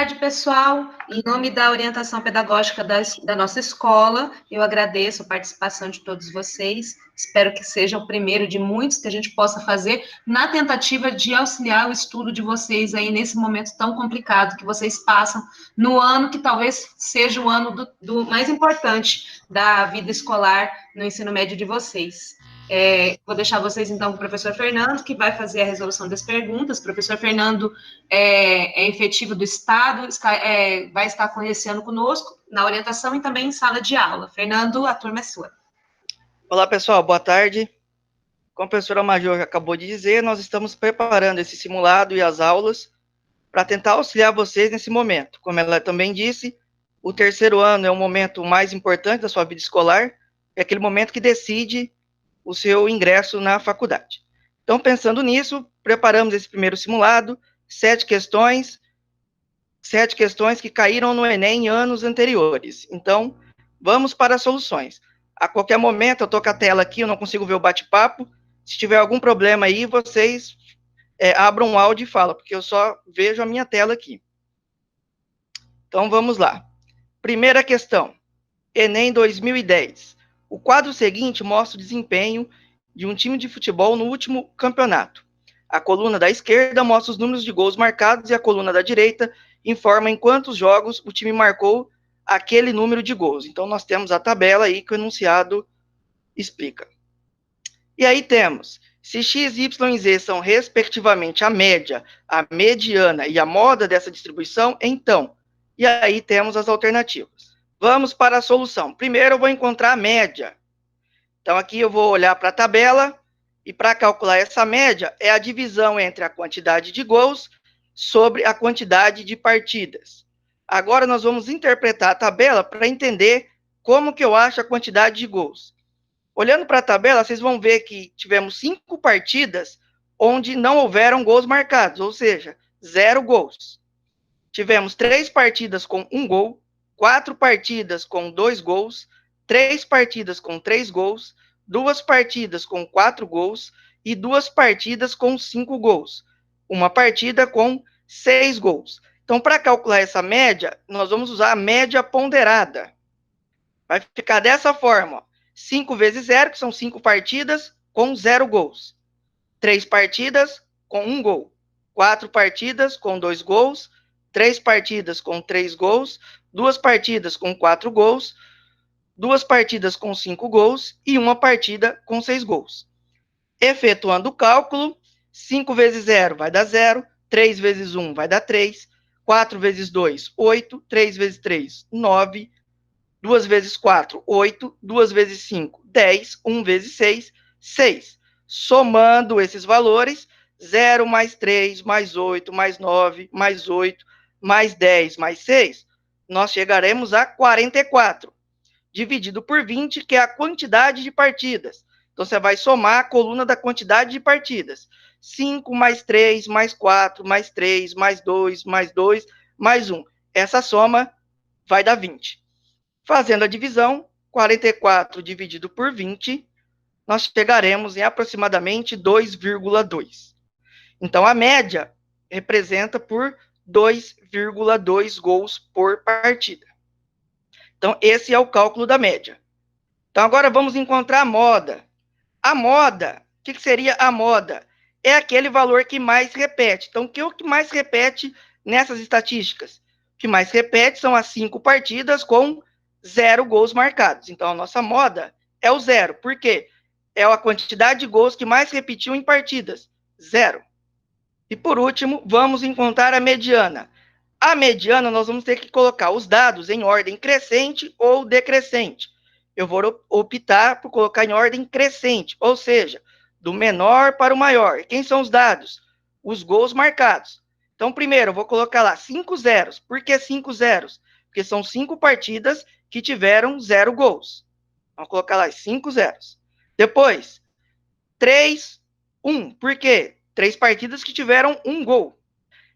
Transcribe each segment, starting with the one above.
tarde, pessoal. Em nome da orientação pedagógica da nossa escola, eu agradeço a participação de todos vocês. Espero que seja o primeiro de muitos que a gente possa fazer na tentativa de auxiliar o estudo de vocês aí nesse momento tão complicado que vocês passam no ano que talvez seja o ano do mais importante da vida escolar no ensino médio de vocês. Vou deixar vocês, então, com o professor Fernando, que vai fazer a resolução das perguntas. O professor Fernando é efetivo do Estado, vai estar conhecendo conosco na orientação e também em sala de aula. Fernando, a turma é sua. Olá, pessoal, boa tarde. Como a professora Major acabou de dizer, nós estamos preparando esse simulado e as aulas para tentar auxiliar vocês nesse momento. Como ela também disse, o terceiro ano é o momento mais importante da sua vida escolar, é aquele momento que decide o seu ingresso na faculdade. Então, pensando nisso, preparamos esse primeiro simulado, 7 questões que caíram no Enem em anos anteriores. Então, vamos para as soluções. A qualquer momento, eu estou com a tela aqui, eu não consigo ver o bate-papo. Se tiver algum problema aí, vocês abram o áudio e falam, porque eu só vejo a minha tela aqui. Então, vamos lá. Primeira questão, Enem 2010. O quadro seguinte mostra o desempenho de um time de futebol no último campeonato. A coluna da esquerda mostra os números de gols marcados e a coluna da direita informa em quantos jogos o time marcou aquele número de gols. Então, nós temos a tabela aí que o enunciado explica. E aí temos, se x, y e z são respectivamente a média, a mediana e a moda dessa distribuição, então, e aí temos as alternativas. Vamos para a solução. Primeiro eu vou encontrar a média. Então aqui eu vou olhar para a tabela e para calcular essa média é a divisão entre a quantidade de gols sobre a quantidade de partidas. Agora nós vamos interpretar a tabela para entender como que eu acho a quantidade de gols. Olhando para a tabela, vocês vão ver que tivemos 5 partidas onde não houveram gols marcados, ou seja, 0 gols. Tivemos 3 partidas com 1 gol, 4 partidas com 2 gols, 3 partidas com 3 gols, 2 partidas com 4 gols e 2 partidas com 5 gols. Uma partida com 6 gols. Então, para calcular essa média, nós vamos usar a média ponderada. Vai ficar dessa forma, ó. 5 vezes 0, que são 5 partidas com 0 gols. 3 partidas com 1 gol. 4 partidas com 2 gols. 3 partidas com 3 gols, 2 partidas com 4 gols, 2 partidas com 5 gols e 1 partida com 6 gols. Efetuando o cálculo, 5 vezes 0 vai dar 0, 3 vezes 1 vai dar 3, 4 vezes 2, 8, 3 vezes 3, 9, 2 vezes 4, 8, 2 vezes 5, 10, 1 vezes 6, 6. Somando esses valores, 0 mais 3, mais 8, mais 9, mais 8, mais 10, mais 6, nós chegaremos a 44, dividido por 20, que é a quantidade de partidas. Então, você vai somar a coluna da quantidade de partidas. 5 mais 3, mais 4, mais 3, mais 2, mais 2, mais 1. Essa soma vai dar 20. Fazendo a divisão, 44 dividido por 20, nós chegaremos em aproximadamente 2,2. Então, a média representa por 2,2 gols por partida. Então, esse é o cálculo da média. Então, agora vamos encontrar a moda. A moda, o que seria a moda? É aquele valor que mais repete. Então, o que mais repete nessas estatísticas? O que mais repete são as 5 partidas com 0 gols marcados. Então, a nossa moda é o 0. Por quê? É a quantidade de gols que mais repetiu em partidas. 0. E, por último, vamos encontrar a mediana. A mediana, nós vamos ter que colocar os dados em ordem crescente ou decrescente. Eu vou optar por colocar em ordem crescente, ou seja, do menor para o maior. Quem são os dados? Os gols marcados. Então, primeiro, eu vou colocar lá 5 zeros. Por que 5 zeros? Porque são 5 partidas que tiveram 0 gols. Vamos colocar lá 5 zeros. Depois, 3, 1. Por quê? 3 partidas que tiveram 1 gol.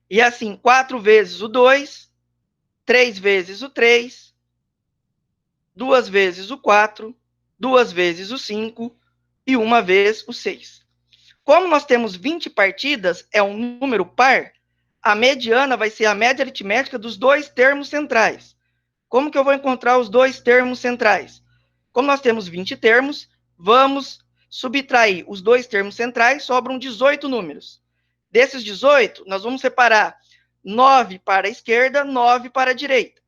E assim, 4 vezes o 2, 3 vezes o 3, 2 vezes o 4, 2 vezes o 5 e 1 vez o 6. Como nós temos 20 partidas, é um número par, A mediana vai ser a média aritmética dos dois termos centrais. Como que eu vou encontrar os dois termos centrais? Como nós temos 20 termos, vamos subtrair os dois termos centrais, sobram 18 números. Desses 18, nós vamos separar 9 para a esquerda, 9 para a direita.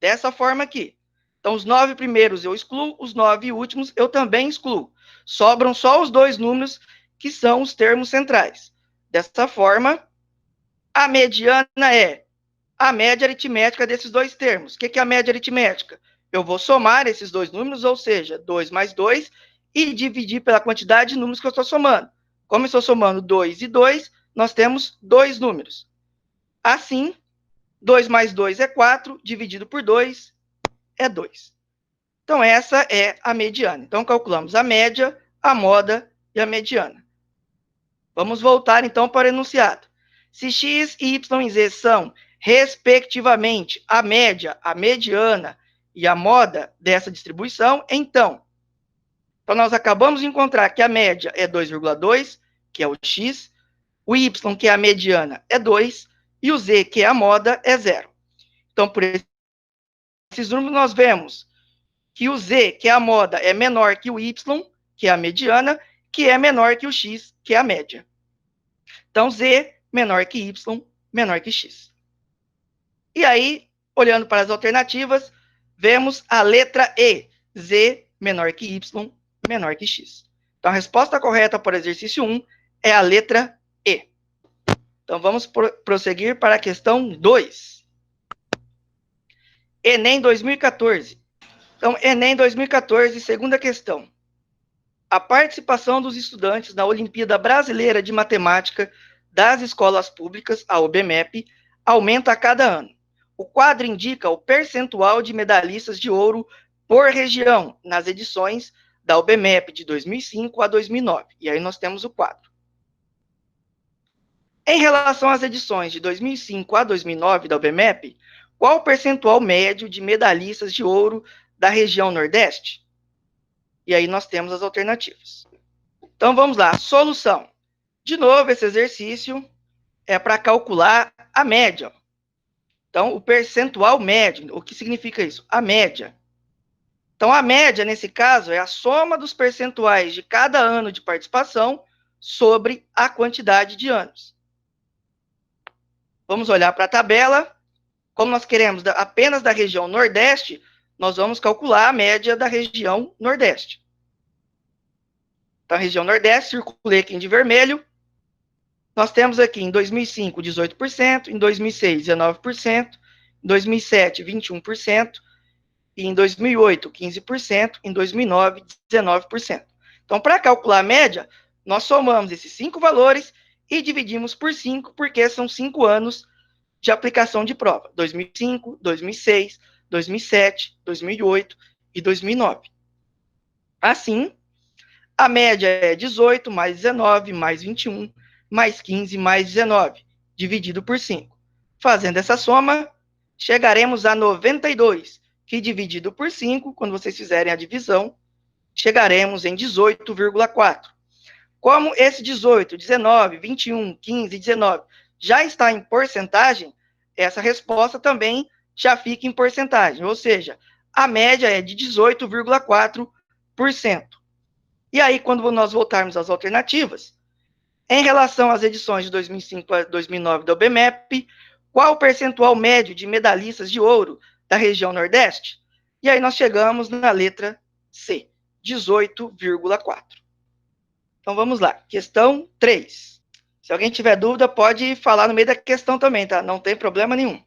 Dessa forma aqui. Então, os 9 primeiros eu excluo, os 9 últimos eu também excluo. Sobram só os dois números que são os termos centrais. Dessa forma, a mediana é a média aritmética desses dois termos. O que é a média aritmética? Eu vou somar esses dois números, ou seja, 2 mais 2, e dividir pela quantidade de números que eu estou somando. Como eu estou somando 2 e 2, nós temos dois números. Assim, 2 mais 2 é 4, dividido por 2 é 2. Então, essa é a mediana. Então, calculamos a média, a moda e a mediana. Vamos voltar, então, para o enunciado. Se x, y e z são, respectivamente, a média, a mediana e a moda dessa distribuição, então nós acabamos de encontrar que a média é 2,2, que é o x, o y, que é a mediana, é 2, e o z, que é a moda, é 0. Então, por esses números, nós vemos que o z, que é a moda, é menor que o y, que é a mediana, que é menor que o x, que é a média. Então, z menor que y, menor que x. E aí, olhando para as alternativas, vemos a letra E, z menor que y, menor que x. Então, a resposta correta para o exercício 1 é a letra E. Então, vamos prosseguir para a questão 2. Enem 2014. Então, Enem 2014, segunda questão. A participação dos estudantes na Olimpíada Brasileira de Matemática das Escolas Públicas, a OBMEP, aumenta a cada ano. O quadro indica o percentual de medalhistas de ouro por região nas edições da OBMEP de 2005 a 2009. E aí nós temos o quadro. Em relação às edições de 2005 a 2009 da OBMEP, qual o percentual médio de medalhistas de ouro da região Nordeste? E aí nós temos as alternativas. Então vamos lá, solução. De novo, esse exercício é para calcular a média. Então, o percentual médio, o que significa isso? A média. Então, a média, nesse caso, é a soma dos percentuais de cada ano de participação sobre a quantidade de anos. Vamos olhar para a tabela. Como nós queremos apenas da região Nordeste, nós vamos calcular a média da região Nordeste. Então, a região Nordeste, circulei aqui de vermelho. Nós temos aqui em 2005, 18%, em 2006, 19%, em 2007, 21%, e em 2008, 15%, em 2009, 19%. Então, para calcular a média, nós somamos esses 5 valores e dividimos por 5, porque são 5 anos de aplicação de prova. 2005, 2006, 2007, 2008 e 2009. Assim, a média é 18 mais 19 mais 21 mais 15 mais 19, dividido por 5. Fazendo essa soma, chegaremos a 92, que dividido por 5, quando vocês fizerem a divisão, chegaremos em 18,4. Como esse 18, 19, 21, 15 e 19 já está em porcentagem, essa resposta também já fica em porcentagem, ou seja, a média é de 18,4%. E aí, quando nós voltarmos às alternativas, em relação às edições de 2005 a 2009 da OBMEP, qual o percentual médio de medalhistas de ouro da região Nordeste? E aí nós chegamos na letra C, 18,4. Então vamos lá, questão 3. Se alguém tiver dúvida, pode falar no meio da questão também, tá? Não tem problema nenhum.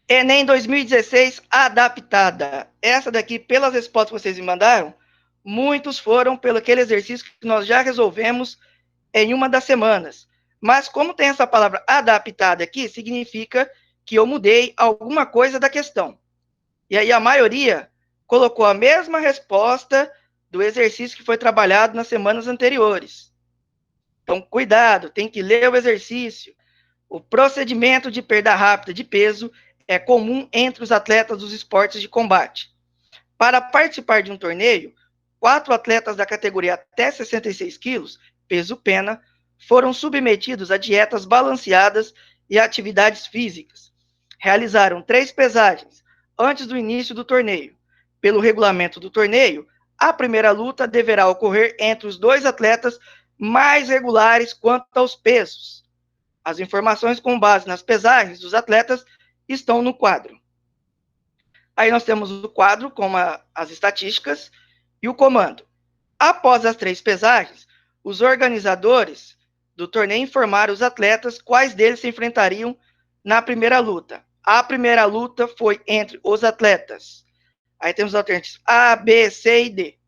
Enem 2016 adaptada. Essa daqui, pelas respostas que vocês me mandaram, muitos foram pelo aquele exercício que nós já resolvemos em uma das semanas. Mas como tem essa palavra adaptada aqui, significa que eu mudei alguma coisa da questão. E aí a maioria colocou a mesma resposta do exercício que foi trabalhado nas semanas anteriores. Então, cuidado, tem que ler o exercício. O procedimento de perda rápida de peso é comum entre os atletas dos esportes de combate. Para participar de um torneio, 4 atletas da categoria até 66 quilos, peso pena, foram submetidos a dietas balanceadas e atividades físicas. Realizaram 3 pesagens antes do início do torneio. Pelo regulamento do torneio, a primeira luta deverá ocorrer entre os 2 atletas mais regulares quanto aos pesos. As informações com base nas pesagens dos atletas estão no quadro. Aí nós temos o quadro com as estatísticas e o comando. Após as 3 pesagens, os organizadores do torneio informaram os atletas quais deles se enfrentariam na primeira luta. A primeira luta foi entre os atletas. Aí temos alternativas A, B, C e D.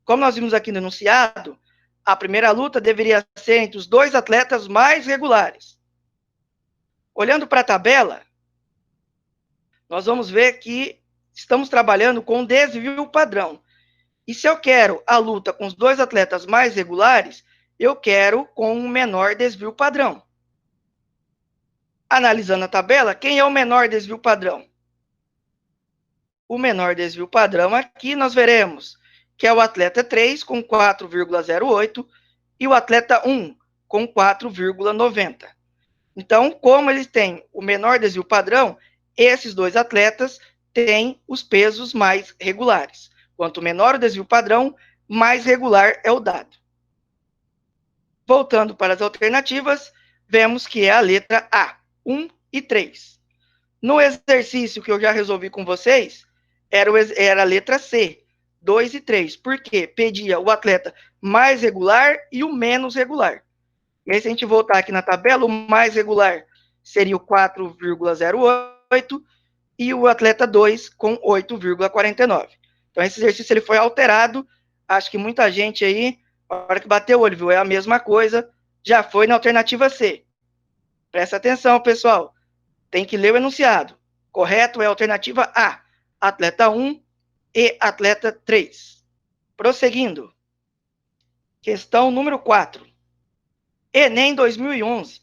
Como nós vimos aqui no enunciado, a primeira luta deveria ser entre os 2 atletas mais regulares. Olhando para a tabela, nós vamos ver que estamos trabalhando com desvio padrão. E se eu quero a luta com os 2 atletas mais regulares, eu quero com um menor desvio padrão. Analisando a tabela, quem é o menor desvio padrão? O menor desvio padrão aqui nós veremos que é o atleta 3 com 4,08 e o atleta 1 com 4,90. Então, como eles têm o menor desvio padrão, esses 2 atletas têm os pesos mais regulares. Quanto menor o desvio padrão, mais regular é o dado. Voltando para as alternativas, vemos que é a letra A, 1 e 3. No exercício que eu já resolvi com vocês, era a letra C, 2 e 3, porque pedia o atleta mais regular e o menos regular. E aí, se a gente voltar aqui na tabela, o mais regular seria o 4,08 e o atleta 2 com 8,49. Então, esse exercício ele foi alterado. Acho que muita gente aí, na hora que bateu o olho, viu, é a mesma coisa, já foi na alternativa C. Presta atenção, pessoal. Tem que ler o enunciado. Correto é a alternativa A, atleta 1 e atleta 3. Prosseguindo. Questão número 4. Enem 2011.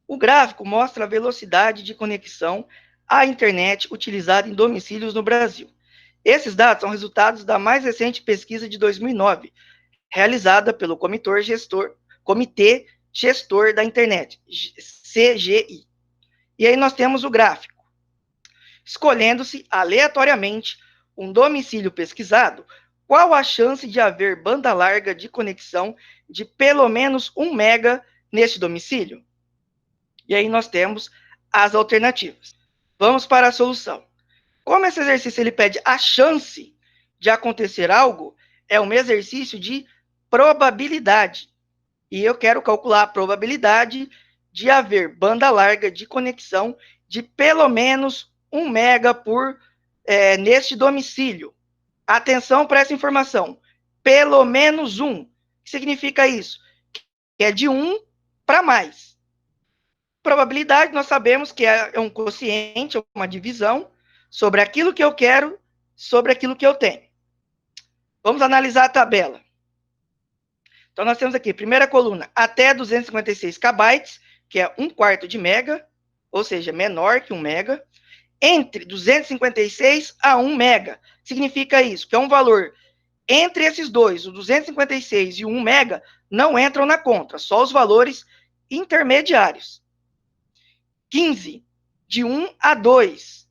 O gráfico mostra a velocidade de conexão à internet utilizada em domicílios no Brasil. Esses dados são resultados da mais recente pesquisa de 2009, realizada pelo Comitê Gestor da Internet, CGI. E aí nós temos o gráfico. Escolhendo-se aleatoriamente um domicílio pesquisado, qual a chance de haver banda larga de conexão de pelo menos 1 mega neste domicílio? E aí nós temos as alternativas. Vamos para a solução. Como esse exercício ele pede a chance de acontecer algo, é um exercício de probabilidade. E eu quero calcular a probabilidade de haver banda larga de conexão de pelo menos 1 mega neste domicílio. Atenção para essa informação. Pelo menos 1. O que significa isso? Que é de 1 para mais. Probabilidade, nós sabemos que é um quociente, uma divisão sobre aquilo que eu quero, sobre aquilo que eu tenho. Vamos analisar a tabela. Então, nós temos aqui, primeira coluna, até 256 KB, que é 1/4 de mega, ou seja, menor que 1 mega. Entre 256 a 1 mega. Significa isso, que é um valor entre esses dois, o 256 e o 1 mega, não entram na conta, só os valores intermediários. 15, de 1 a 2.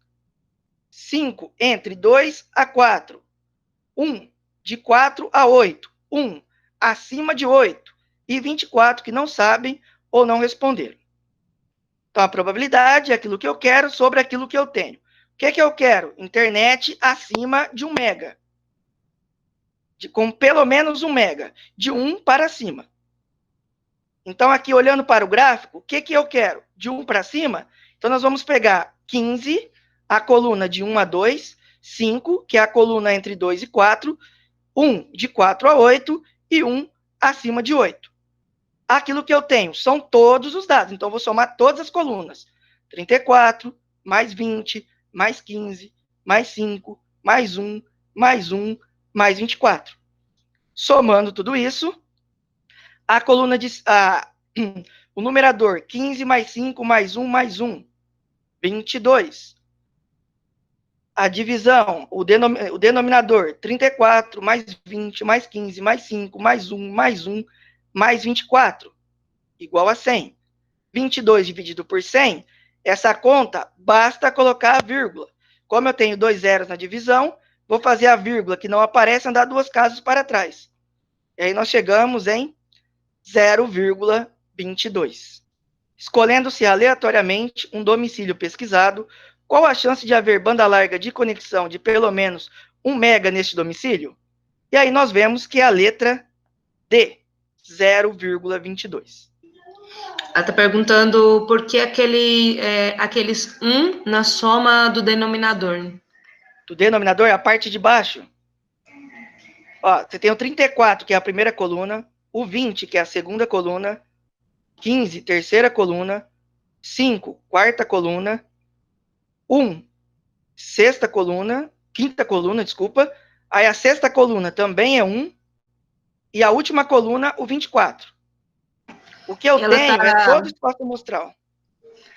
5, entre 2 a 4. 1, de 4 a 8. 1, acima de 8. E 24, que não sabem ou não responderam. Então, a probabilidade é aquilo que eu quero sobre aquilo que eu tenho. O que eu quero? Internet acima de 1 mega. Com pelo menos 1 mega. De 1 para cima. Então, aqui, olhando para o gráfico, o que eu quero? De 1 para cima, então nós vamos pegar 15, a coluna de 1 a 2, 5, que é a coluna entre 2 e 4, 1 de 4 a 8 e 1 acima de 8. Aquilo que eu tenho são todos os dados, então eu vou somar todas as colunas. 34, mais 20, mais 15, mais 5, mais 1, mais 1, mais 24. Somando tudo isso, a coluna o numerador 15 mais 5 mais 1 mais 1, 22. A divisão, o denominador 34 mais 20 mais 15 mais 5 mais 1 mais 1 mais 24, igual a 100. 22 dividido por 100, essa conta, basta colocar a vírgula. Como eu tenho 2 zeros na divisão, vou fazer a vírgula que não aparece, andar 2 casas para trás. E aí nós chegamos em 0,22. Escolhendo-se aleatoriamente um domicílio pesquisado, qual a chance de haver banda larga de conexão de pelo menos 1 mega neste domicílio? E aí nós vemos que é a letra D, 0,22. Ela está perguntando por que aqueles 1 na soma do denominador. Do denominador, a parte de baixo. Ó, você tem o 34, que é a primeira coluna, o 20, que é a segunda coluna, 15, terceira coluna, 5, quarta coluna, 1, sexta coluna, quinta coluna, desculpa. Aí a sexta coluna também é 1, e a última coluna, o 24. O que eu tenho é todo o espaço amostral.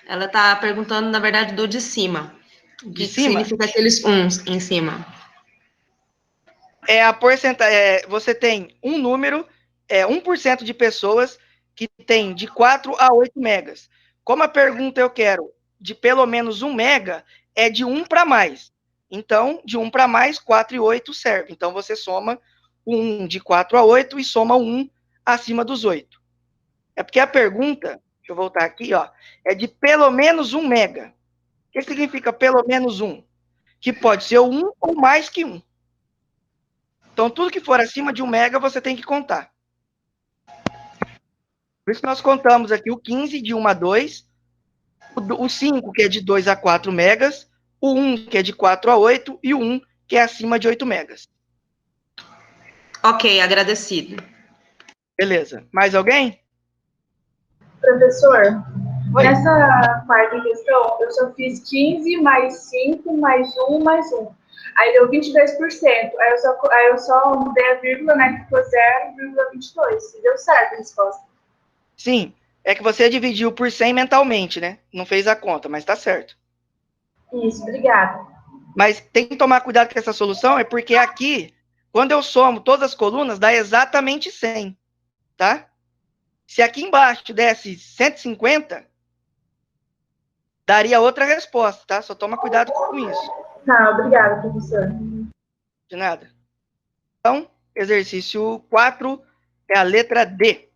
Ela está perguntando, na verdade, do de cima. O que significa aqueles 1s em cima? É a porcentagem. Você tem um número, 1% de pessoas que tem de 4 a 8 megas. Como a pergunta eu quero de pelo menos 1 mega, é de 1 para mais. Então, de 1 para mais, 4 e 8 serve. Então, você soma o 1 de 4 a 8 e soma o 1 acima dos 8. É porque a pergunta, deixa eu voltar aqui, ó, é de pelo menos 1 mega. O que significa pelo menos 1? Que pode ser 1 ou mais que 1. Então, tudo que for acima de 1 mega, você tem que contar. Por isso, nós contamos aqui o 15 de 1 a 2, o 5, que é de 2 a 4 megas, o 1, que é de 4 a 8, e o 1, que é acima de 8 megas. Ok, agradecido. Beleza. Mais alguém? Professor, Oi. nessa quarta questão, eu só fiz 15 mais 5 mais 1 mais 1. Aí deu 22%. Aí eu só mudei a vírgula, né, que ficou 0,22. E deu certo a resposta. Sim. É que você dividiu por 100 mentalmente, né? Não fez a conta, mas tá certo. Isso, obrigada. Mas tem que tomar cuidado com essa solução, é porque aqui, quando eu somo todas as colunas, dá exatamente 100, tá? Se aqui embaixo desse 150, daria outra resposta, tá? Só toma cuidado com isso. Tá, obrigada, professor. De nada. Então, exercício 4 é a letra D.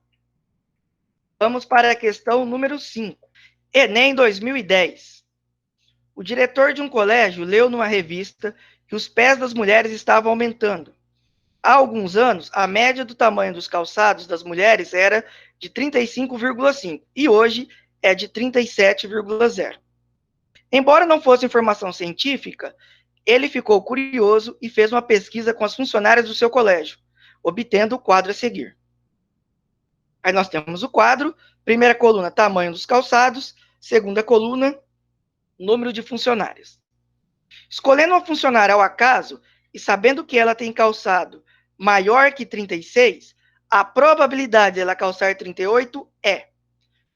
Vamos para a questão número 5. Enem 2010. O diretor de um colégio leu numa revista que os pés das mulheres estavam aumentando. Há alguns anos, a média do tamanho dos calçados das mulheres era de 35,5 e hoje é de 37,0. Embora não fosse informação científica, ele ficou curioso e fez uma pesquisa com as funcionárias do seu colégio, obtendo o quadro a seguir. Aí nós temos o quadro, primeira coluna, tamanho dos calçados, segunda coluna, número de funcionários. Escolhendo uma funcionária ao acaso e sabendo que ela tem calçado maior que 36, a probabilidade de ela calçar 38 é.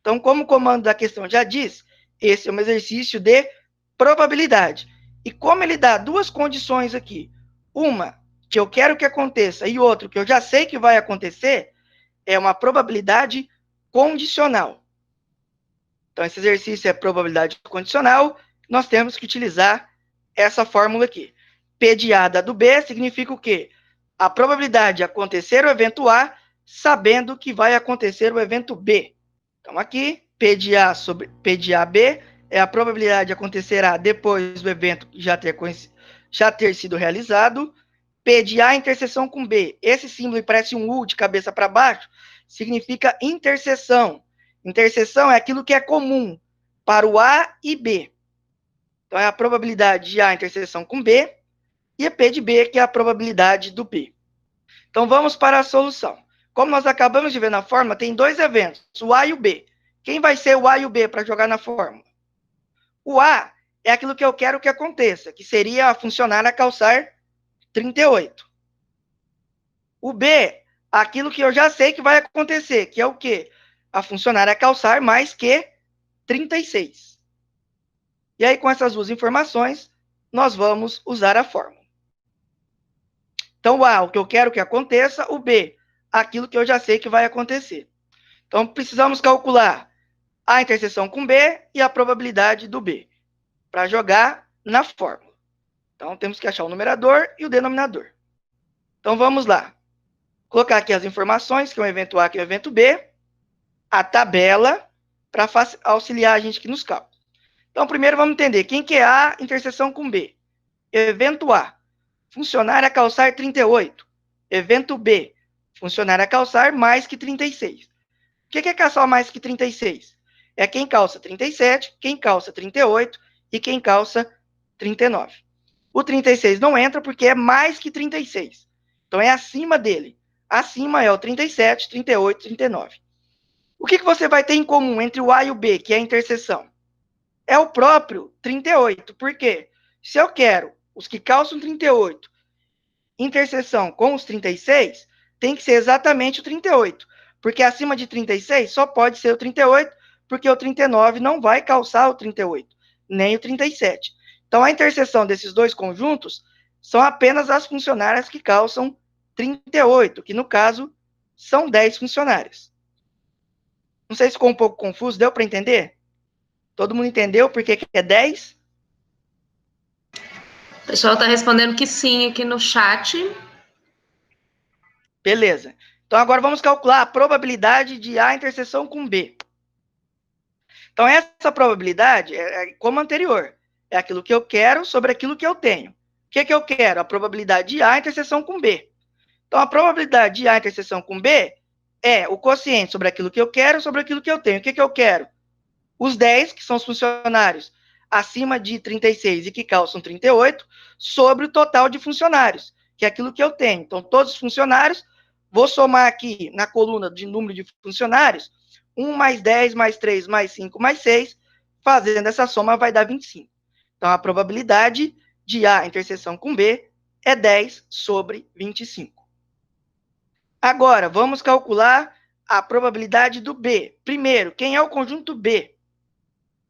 Então, como o comando da questão já diz, esse é um exercício de probabilidade. E como ele dá duas condições aqui, uma que eu quero que aconteça e outra que eu já sei que vai acontecer, é uma probabilidade condicional. Então, esse exercício é probabilidade condicional, nós temos que utilizar essa fórmula aqui. P de A dado B significa o quê? A probabilidade de acontecer o evento A, sabendo que vai acontecer o evento B. Então, aqui, P de A sobre P de AB é a probabilidade de acontecer A depois do evento já ter sido realizado. P de A interseção com B. Esse símbolo parece um U de cabeça para baixo, significa interseção. Interseção é aquilo que é comum para o A e B. Então, é a probabilidade de A interseção com B e a P de B, que é a probabilidade do B. Então, vamos para a solução. Como nós acabamos de ver na fórmula, tem dois eventos, o A e o B. Quem vai ser o A e o B para jogar na fórmula? O A é aquilo que eu quero que aconteça, que seria a funcionária calçar 38. O B, aquilo que eu já sei que vai acontecer, que é o quê? A funcionária calçar mais que 36. E aí, com essas duas informações, nós vamos usar a fórmula. Então, o A, o que eu quero que aconteça, o B, aquilo que eu já sei que vai acontecer. Então, precisamos calcular a interseção com B e a probabilidade do B, para jogar na fórmula. Então, temos que achar o numerador e o denominador. Então, vamos lá. Colocar aqui as informações, que é o evento A, que é o evento B, a tabela, para auxiliar a gente aqui nos cálculos. Então, primeiro vamos entender quem que é A interseção com B. Evento A, funcionário a calçar 38. Evento B, funcionário a calçar mais que 36. O que é calçar mais que 36? É quem calça 37, quem calça 38 e quem calça 39. O 36 não entra porque é mais que 36. Então, é acima dele. Acima é o 37, 38, 39. O que você vai ter em comum entre o A e o B, que é a interseção? É o próprio 38. Por quê? Se eu quero os que calçam 38, interseção com os 36, tem que ser exatamente o 38. Porque acima de 36 só pode ser o 38, porque o 39 não vai calçar o 38, nem o 37. Então, a interseção desses dois conjuntos são apenas as funcionárias que calçam 38, que no caso são 10 funcionárias. Não sei se ficou um pouco confuso, deu para entender? Todo mundo entendeu por que é 10? O pessoal está respondendo que sim aqui no chat. Beleza. Então, agora vamos calcular a probabilidade de A interseção com B. Então, essa probabilidade é como anterior. É aquilo que eu quero sobre aquilo que eu tenho. O que eu quero? A probabilidade de A interseção com B. Então, a probabilidade de A interseção com B é o quociente sobre aquilo que eu quero sobre aquilo que eu tenho. O que eu quero? Os 10, que são os funcionários acima de 36 e que calçam 38, sobre o total de funcionários, que é aquilo que eu tenho. Então, todos os funcionários, vou somar aqui na coluna de número de funcionários, 1 mais 10, mais 3, mais 5, mais 6, fazendo essa soma vai dar 25. Então, a probabilidade de A interseção com B é 10 sobre 25. Agora, vamos calcular a probabilidade do B. Primeiro, quem é o conjunto B?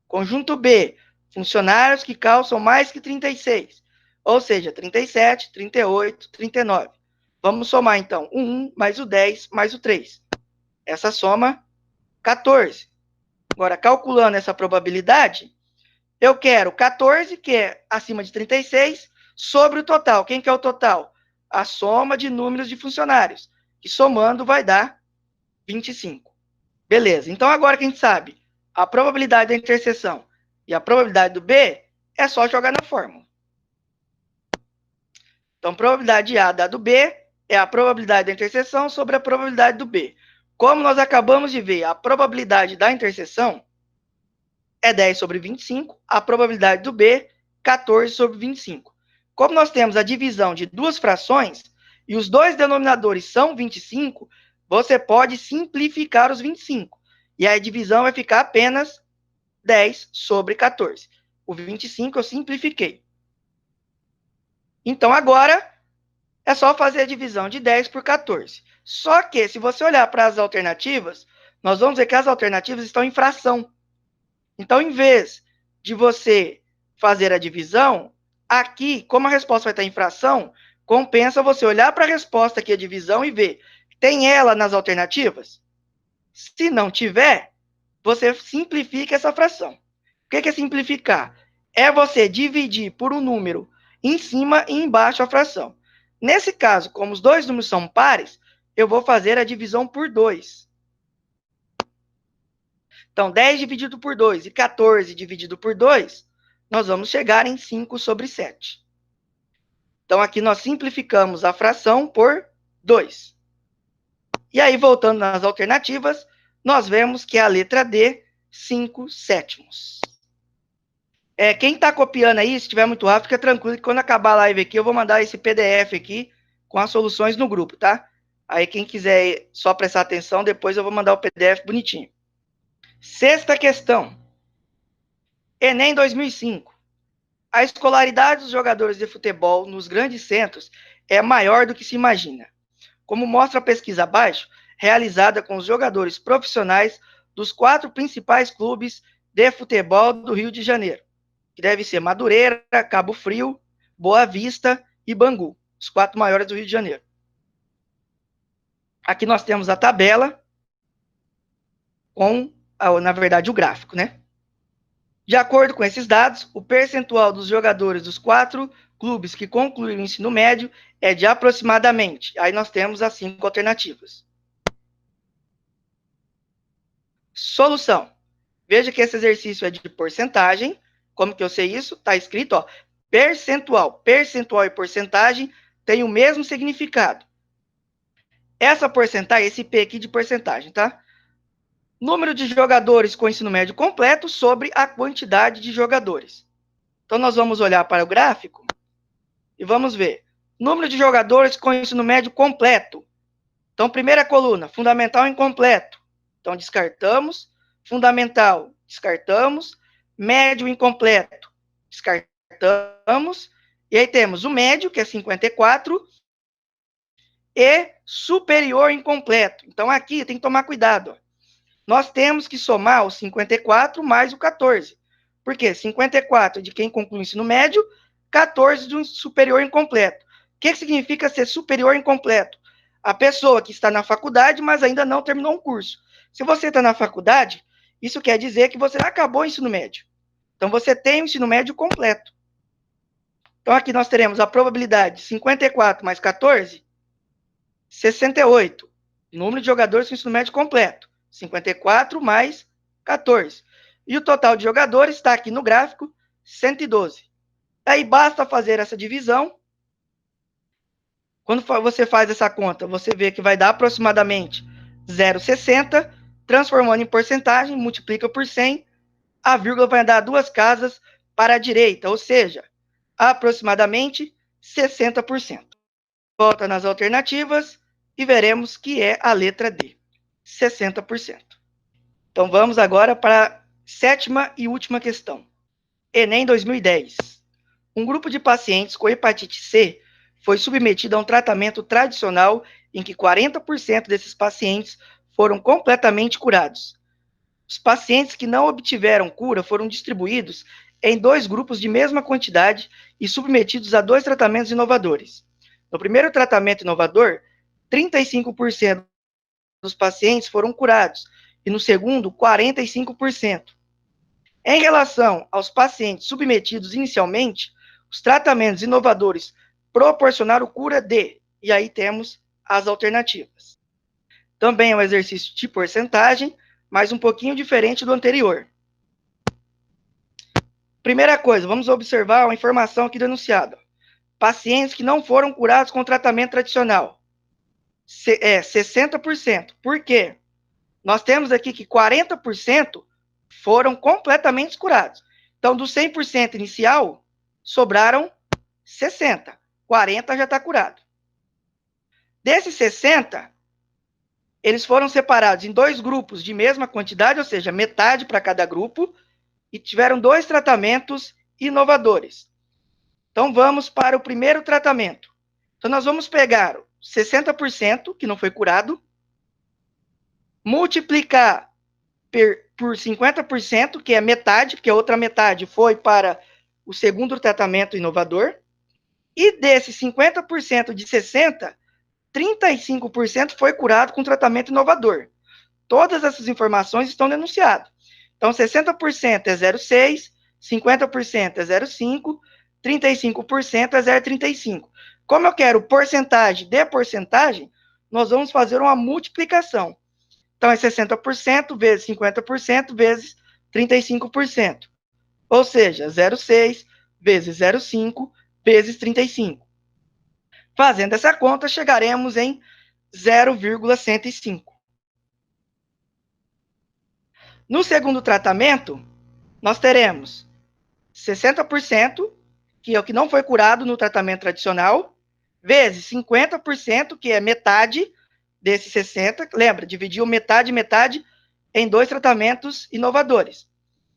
Conjunto B, funcionários que calçam mais que 36, ou seja, 37, 38, 39. Vamos somar, então, o 1 mais o 10 mais o 3. Essa soma, 14. Agora, calculando essa probabilidade, eu quero 14, que é acima de 36, sobre o total. Quem que é o total? A soma de números de funcionários, que somando vai dar 25. Beleza, então agora que a gente sabe a probabilidade da interseção e a probabilidade do B, é só jogar na fórmula. Então, probabilidade de A dado B é a probabilidade da interseção sobre a probabilidade do B. Como nós acabamos de ver, a probabilidade da interseção é 10 sobre 25, a probabilidade do B, 14 sobre 25. Como nós temos a divisão de duas frações, e os dois denominadores são 25, você pode simplificar os 25. E a divisão vai ficar apenas 10 sobre 14. O 25 eu simplifiquei. Então, agora, é só fazer a divisão de 10 por 14. Só que, se você olhar para as alternativas, nós vamos ver que as alternativas estão em fração. Então, em vez de você fazer a divisão, aqui, como a resposta vai estar em fração, compensa você olhar para a resposta aqui, a divisão, e ver, tem ela nas alternativas? Se não tiver, você simplifica essa fração. O que é simplificar? É você dividir por um número em cima e embaixo a fração. Nesse caso, como os dois números são pares, eu vou fazer a divisão por 2. Então, 10 dividido por 2 e 14 dividido por 2, nós vamos chegar em 5 sobre 7. Então, aqui nós simplificamos a fração por 2. E aí, voltando nas alternativas, nós vemos que é a letra D, 5 sétimos. Quem está copiando aí, se estiver muito rápido, fica tranquilo que quando acabar a live aqui, eu vou mandar esse PDF aqui com as soluções no grupo, tá? Aí, quem quiser só prestar atenção, depois eu vou mandar o PDF bonitinho. Sexta questão. Enem 2005. A escolaridade dos jogadores de futebol nos grandes centros é maior do que se imagina, como mostra a pesquisa abaixo, realizada com os jogadores profissionais dos 4 principais clubes de futebol do Rio de Janeiro, que deve ser Madureira, Cabo Frio, Boa Vista e Bangu, os 4 maiores do Rio de Janeiro. Aqui nós temos a tabela com, na verdade, o gráfico, né? De acordo com esses dados, o percentual dos jogadores dos 4 clubes que concluíram o ensino médio é de aproximadamente. Aí nós temos as 5 alternativas. Solução. Veja que esse exercício é de porcentagem. Como que eu sei isso? Está escrito, ó, percentual. Percentual e porcentagem têm o mesmo significado. Essa porcentagem, esse P aqui de porcentagem, tá? Número de jogadores com ensino médio completo sobre a quantidade de jogadores. Então, nós vamos olhar para o gráfico e vamos ver. Número de jogadores com ensino médio completo. Então, primeira coluna, fundamental incompleto. Então, descartamos. Fundamental, descartamos. Médio incompleto, descartamos. E aí temos o médio, que é 54, e superior incompleto. Então, aqui tem que tomar cuidado, ó. Nós temos que somar o 54 mais o 14. Por quê? 54 de quem conclui o ensino médio, 14 de um superior incompleto. O que significa ser superior incompleto? A pessoa que está na faculdade, mas ainda não terminou um curso. Se você está na faculdade, isso quer dizer que você acabou o ensino médio. Então, você tem o ensino médio completo. Então, aqui nós teremos a probabilidade de 54 mais 14, 68. Número de jogadores com ensino médio completo. 54 mais 14. E o total de jogadores está aqui no gráfico, 112. Aí basta fazer essa divisão. Quando você faz essa conta, você vê que vai dar aproximadamente 0,60. Transformando em porcentagem, multiplica por 100. A vírgula vai dar 2 casas para a direita, ou seja, aproximadamente 60%. Volta nas alternativas e veremos que é a letra D. 60%. Então, vamos agora para a 7ª e última questão. Enem 2010. Um grupo de pacientes com hepatite C foi submetido a um tratamento tradicional em que 40% desses pacientes foram completamente curados. Os pacientes que não obtiveram cura foram distribuídos em 2 grupos de mesma quantidade e submetidos a 2 tratamentos inovadores. No primeiro tratamento inovador, 35% dos pacientes foram curados, e no segundo, 45%. Em relação aos pacientes submetidos inicialmente, os tratamentos inovadores proporcionaram cura de, e aí temos as alternativas. Também é um exercício de porcentagem, mas um pouquinho diferente do anterior. Primeira coisa, vamos observar uma informação aqui denunciada. Pacientes que não foram curados com tratamento tradicional. 60%. Por quê? Nós temos aqui que 40% foram completamente curados. Então, do 100% inicial, sobraram 60%. 40% já está curado. Desses 60%, eles foram separados em 2 grupos de mesma quantidade, ou seja, metade para cada grupo, e tiveram 2 tratamentos inovadores. Então, vamos para o primeiro tratamento. Então, nós vamos pegar 60%, que não foi curado, multiplicar por 50%, que é metade, porque a outra metade foi para o segundo tratamento inovador, e desses 50% de 60%, 35% foi curado com tratamento inovador. Todas essas informações estão denunciadas. Então, 60% é 0,6, 50% é 0,5, 35% é 0,35. Como eu quero porcentagem de porcentagem, nós vamos fazer uma multiplicação. Então, é 60% vezes 50% vezes 35%. Ou seja, 0,6 vezes 0,5 vezes 35. Fazendo essa conta, chegaremos em 0,105. No segundo tratamento, nós teremos 60%, que é o que não foi curado no tratamento tradicional, vezes 50%, que é metade desses 60%. Lembra, dividiu metade em 2 tratamentos inovadores.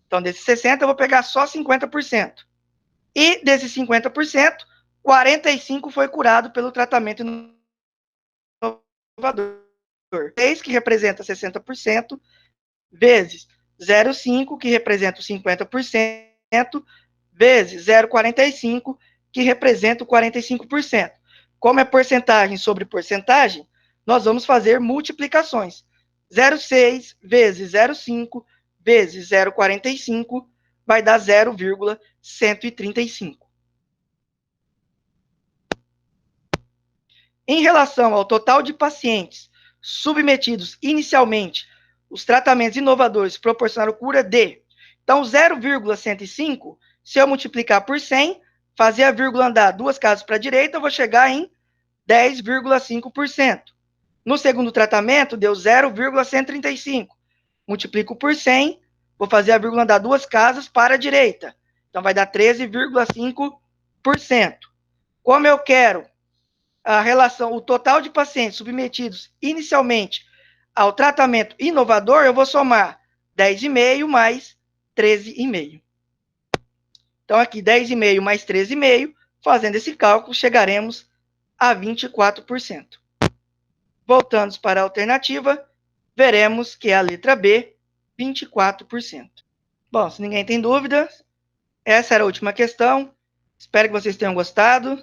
Então, desses 60%, eu vou pegar só 50%. E desses 50%, 45% foi curado pelo tratamento inovador. 6, que representa 60%, vezes 0,5, que representa o 50%, vezes 0,45, que representa o 45%. Como é porcentagem sobre porcentagem, nós vamos fazer multiplicações. 0,6 vezes 0,5 vezes 0,45 vai dar 0,135. Em relação ao total de pacientes submetidos inicialmente os tratamentos inovadores proporcionaram cura de... Então, 0,105, se eu multiplicar por 100, fazer a vírgula andar 2 casas para a direita, eu vou chegar em 10,5%. No segundo tratamento, deu 0,135. Multiplico por 100, vou fazer a vírgula andar 2 casas para a direita. Então, vai dar 13,5%. Como eu quero a relação, o total de pacientes submetidos inicialmente ao tratamento inovador, eu vou somar 10,5 mais 13,5. Então, aqui, 10,5 mais 13,5, fazendo esse cálculo, chegaremos a 24%. Voltando para a alternativa, veremos que é a letra B, 24%. Bom, se ninguém tem dúvidas, essa era a última questão. Espero que vocês tenham gostado.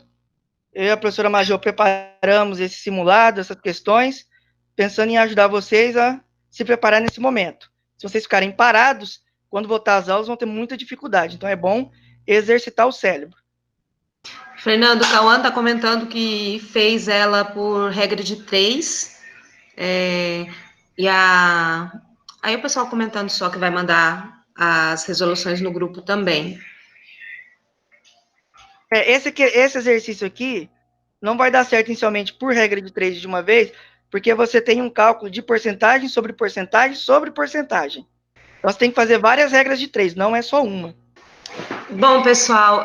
Eu e a professora Major preparamos esse simulado, essas questões, pensando em ajudar vocês a se preparar nesse momento. Se vocês ficarem parados, quando voltar às aulas, vão ter muita dificuldade. Então, é bom exercitar o cérebro. Fernando, o Cauã está comentando que fez ela por regra de 3. Aí o pessoal comentando só que vai mandar as resoluções no grupo também. Esse exercício aqui não vai dar certo inicialmente por regra de 3 de uma vez, porque você tem um cálculo de porcentagem sobre porcentagem sobre porcentagem. Então, você tem que fazer várias regras de 3, não é só uma. Bom, pessoal,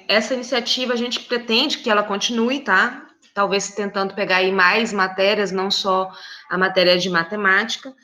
essa iniciativa a gente pretende que ela continue, tá? Talvez tentando pegar aí mais matérias, não só a matéria de matemática.